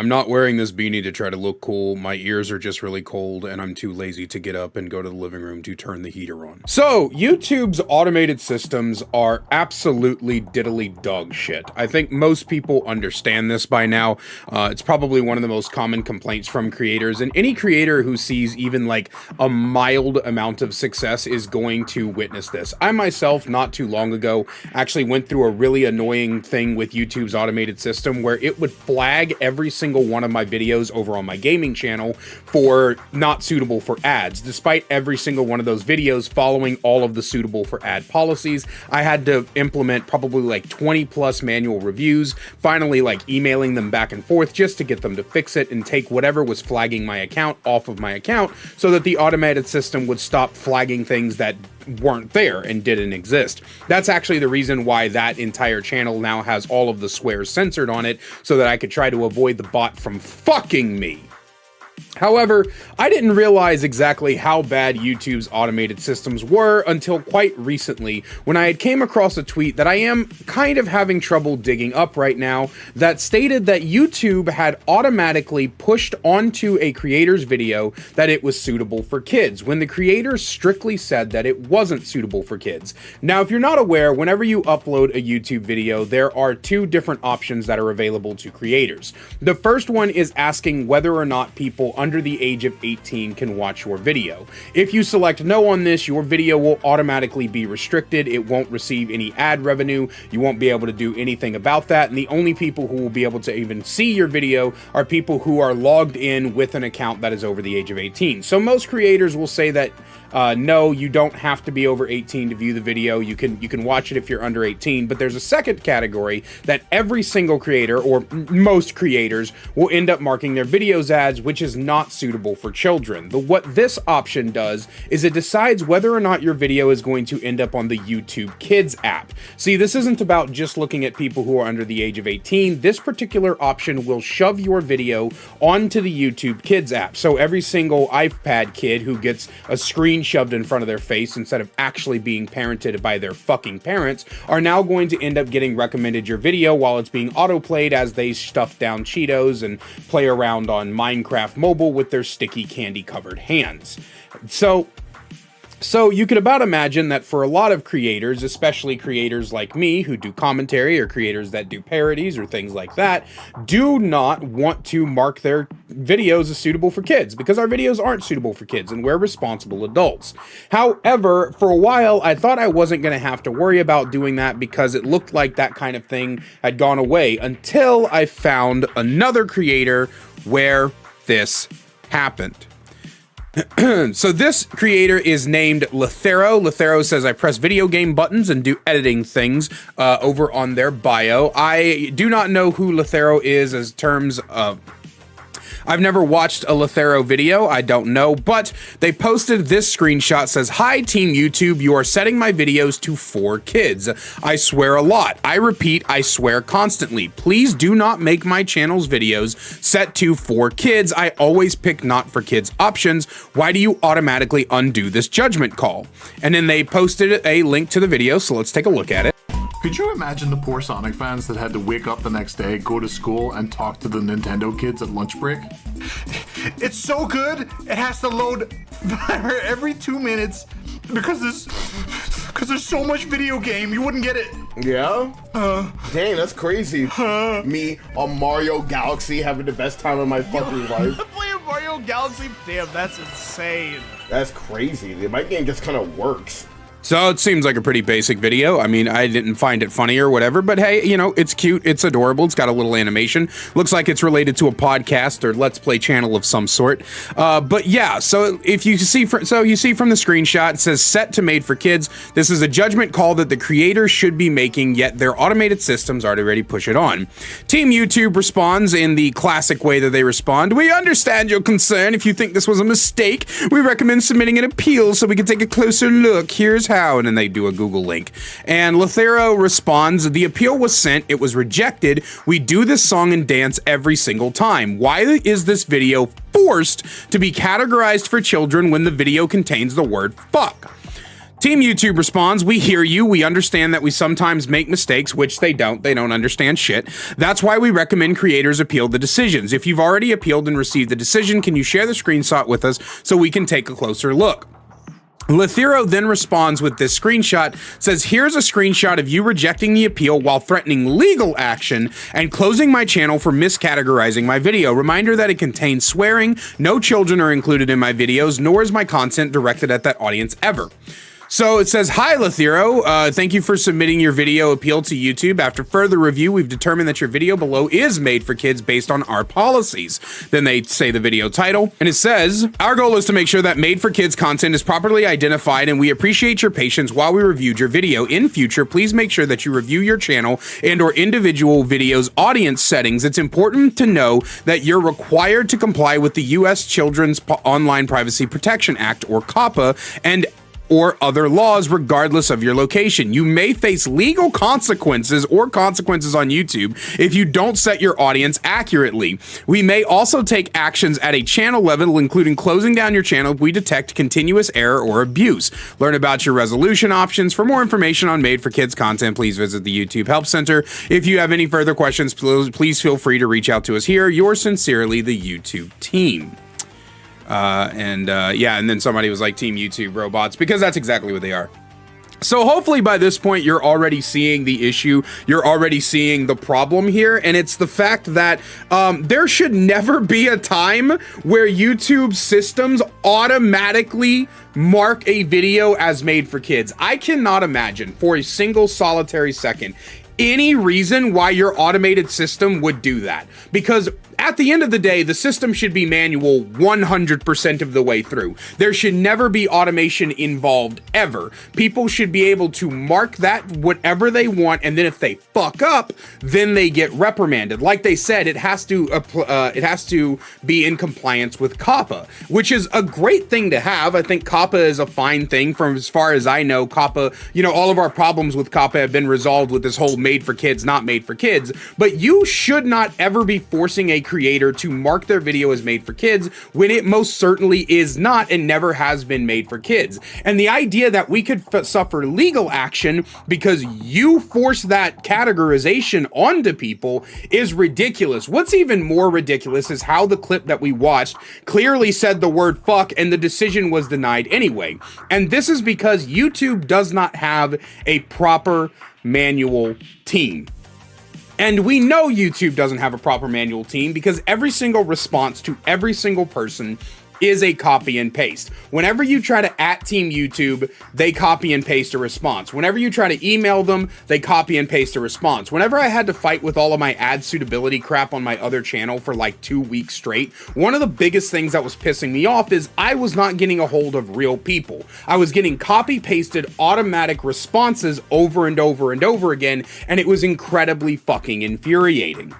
I'm not wearing this beanie to try to look cool. My ears are just really cold and I'm too lazy to get up and go to the living room to turn the heater on. So, YouTube's automated systems are absolutely diddly dog shit. I think most people understand this by now. It's probably one of the most common complaints from creators, and any creator who sees even like a mild amount of success is going to witness this. I myself, not too long ago, actually went through a really annoying thing with YouTube's automated system where it would flag every single one of my videos over on my gaming channel for not suitable for ads. Despite every single one of those videos following all of the suitable for ad policies, I had to implement probably like 20 plus manual reviews, finally like emailing them back and forth just to get them to fix it and take whatever was flagging my account off of my account so that the automated system would stop flagging things that weren't there and didn't exist. That's actually the reason why that entire channel now has all of the swears censored on it, so that I could try to avoid the bot from fucking me. However, I didn't realize exactly how bad YouTube's automated systems were until quite recently, when I had came across a tweet that I am kind of having trouble digging up right now that stated that YouTube had automatically pushed onto a creator's video that it was suitable for kids, when the creator strictly said that it wasn't suitable for kids. Now, if you're not aware, whenever you upload a YouTube video, there are two different options that are available to creators. The first one is asking whether or not people under the age of 18 can watch your video. If you select no on this, your video will automatically be restricted. It won't receive any ad revenue. You won't be able to do anything about that. And the only people who will be able to even see your video are people who are logged in with an account that is over the age of 18. So most creators will say that no, you don't have to be over 18 to view the video. You can watch it if you're under 18, but there's a second category that every single creator, or most creators, will end up marking their videos ads, which is not suitable for children. What this option does is it decides whether or not your video is going to end up on the YouTube Kids app. See, this isn't about just looking at people who are under the age of 18. This particular option will shove your video onto the YouTube Kids app. So every single iPad kid who gets a screen shoved in front of their face instead of actually being parented by their fucking parents are now going to end up getting recommended your video while it's being autoplayed as they stuff down Cheetos and play around on Minecraft Mobile with their sticky candy covered hands. So you could about imagine that for a lot of creators, especially creators like me who do commentary or creators that do parodies or things like that, do not want to mark their videos as suitable for kids because our videos aren't suitable for kids and we're responsible adults. However, for a while, I thought I wasn't going to have to worry about doing that because it looked like that kind of thing had gone away until I found another creator where this happened. So this creator is named Lethero. Lethero says, I press video game buttons and do editing things over on their bio. I do not know who Lethero is as terms of... I've never watched a Lethero video, I don't know, but they posted this screenshot. Says, hi Team YouTube, you are setting my videos to 4 kids. I swear a lot. I repeat, I swear constantly. Please do not make my channel's videos set to 4 kids. I always pick not for kids options. Why do you automatically undo this judgment call? And then they posted a link to the video, so let's take a look at it. Could you imagine the poor Sonic fans that had to wake up the next day, go to school, and talk to the Nintendo kids at lunch break? It's so good, it has to load every 2 minutes because there's so much video game, you wouldn't get it. Yeah? Dang, that's crazy. Me on Mario Galaxy having the best time of my fucking life. Playing Mario Galaxy? Damn, that's insane. That's crazy. My game just kind of works. So it seems like a pretty basic video. I mean, I didn't find it funny or whatever, but hey, you know, it's cute, it's adorable, it's got a little animation. Looks like it's related to a podcast or Let's Play channel of some sort. But yeah, so if you see, you see from the screenshot, it says set to made for kids. This is a judgment call that the creator should be making, yet their automated systems already push it on. Team YouTube responds in the classic way that they respond. We understand your concern. If you think this was a mistake, we recommend submitting an appeal so we can take a closer look. Here's how, and then they do a Google link. And Lethero responds, the appeal was sent, it was rejected. We do this song and dance every single time. Why is this video forced to be categorized for children when the video contains the word fuck? Team YouTube responds, we hear you. We understand that we sometimes make mistakes, which they don't. They don't understand shit. That's why we recommend creators appeal the decisions. If you've already appealed and received the decision, can you share the screenshot with us so we can take a closer look? Lethero then responds with this screenshot, says, here's a screenshot of you rejecting the appeal while threatening legal action and closing my channel for miscategorizing my video. Reminder that it contains swearing. No children are included in my videos, nor is my content directed at that audience ever. So it says, hi, Lethero. Thank you for submitting your video appeal to YouTube. After further review, we've determined that your video below is made for kids based on our policies. Then they say the video title, and it says, our goal is to make sure that made for kids content is properly identified, and we appreciate your patience while we reviewed your video. In future, please make sure that you review your channel and or individual videos audience settings. It's important to know that you're required to comply with the U.S. Children's Online Privacy Protection Act, or COPPA, and or other laws regardless of your location. You may face legal consequences or consequences on YouTube if you don't set your audience accurately. We may also take actions at a channel level, including closing down your channel if we detect continuous error or abuse. Learn about your resolution options. For more information on Made for Kids content, please visit the YouTube Help Center. If you have any further questions, please feel free to reach out to us here. Yours sincerely, the YouTube team. Yeah, and then somebody was like, Team YouTube robots, because that's exactly what they are. So hopefully by this point, you're already seeing the issue. You're already seeing the problem here. And it's the fact that there should never be a time where YouTube systems automatically mark a video as made for kids. I cannot imagine for a single solitary second any reason why your automated system would do that. Because at the end of the day, the system should be manual 100% of the way through. There should never be automation involved ever. People should be able to mark that whatever they want, and then if they fuck up, then they get reprimanded. Like they said, it has to be in compliance with COPPA, which is a great thing to have. I think COPPA is a fine thing. From as far as I know, COPPA, you know, all of our problems with COPPA have been resolved with this whole made for kids, not made for kids. But you should not ever be forcing a creator to mark their video as made for kids when it most certainly is not and never has been made for kids. And the idea that we could suffer legal action because you force that categorization onto people is ridiculous. What's even more ridiculous is how the clip that we watched clearly said the word fuck and the decision was denied anyway. And this is because YouTube does not have a proper manual team. And we know YouTube doesn't have a proper manual team because every single response to every single person is a copy and paste. Whenever you try to @Team YouTube, they copy and paste a response. Whenever you try to email them, they copy and paste a response. Whenever I had to fight with all of my ad suitability crap on my other channel for like 2 weeks straight, one of the biggest things that was pissing me off is I was not getting a hold of real people. I was getting copy pasted automatic responses over and over and over again, and it was incredibly fucking infuriating.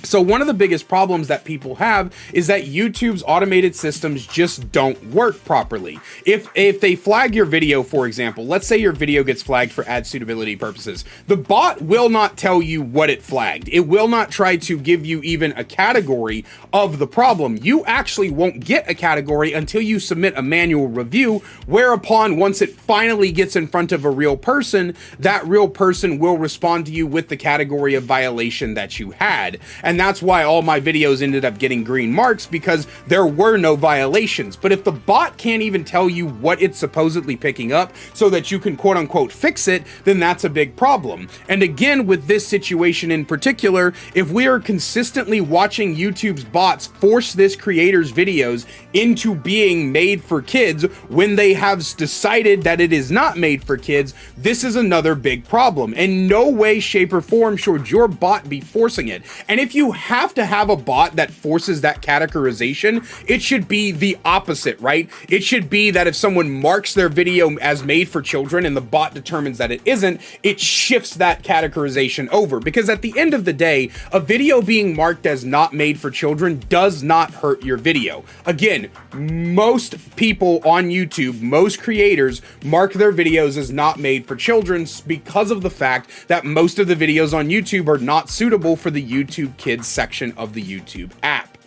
So one of the biggest problems that people have is that YouTube's automated systems just don't work properly. If they flag your video, for example, let's say your video gets flagged for ad suitability purposes, the bot will not tell you what it flagged. It will not try to give you even a category of the problem. You actually won't get a category until you submit a manual review, whereupon once it finally gets in front of a real person, that real person will respond to you with the category of violation that you had. And that's why all my videos ended up getting green marks, because there were no violations. But if the bot can't even tell you what it's supposedly picking up so that you can quote unquote fix it, then that's a big problem. And again, with this situation in particular, if we are consistently watching YouTube's bots force this creator's videos into being made for kids when they have decided that it is not made for kids, this is another big problem. In no way, shape, or form should your bot be forcing it. And if you have to have a bot that forces that categorization, it should be the opposite, right? It should be that if someone marks their video as made for children and the bot determines that it isn't, it shifts that categorization over. Because at the end of the day, a video being marked as not made for children does not hurt your video. Again, most people on YouTube, most creators mark their videos as not made for children because of the fact that most of the videos on YouTube are not suitable for the YouTube Kids section of the YouTube app.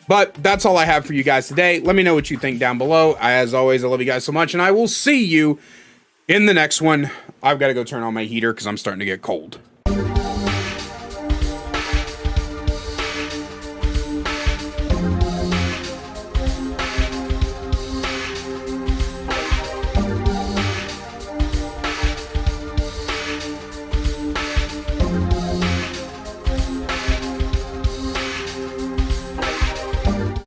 But that's all I have for you guys today. Let me know what you think down below. As always, I love you guys so much, and I will see you In the next one, I've got to go turn on my heater because I'm starting to get cold.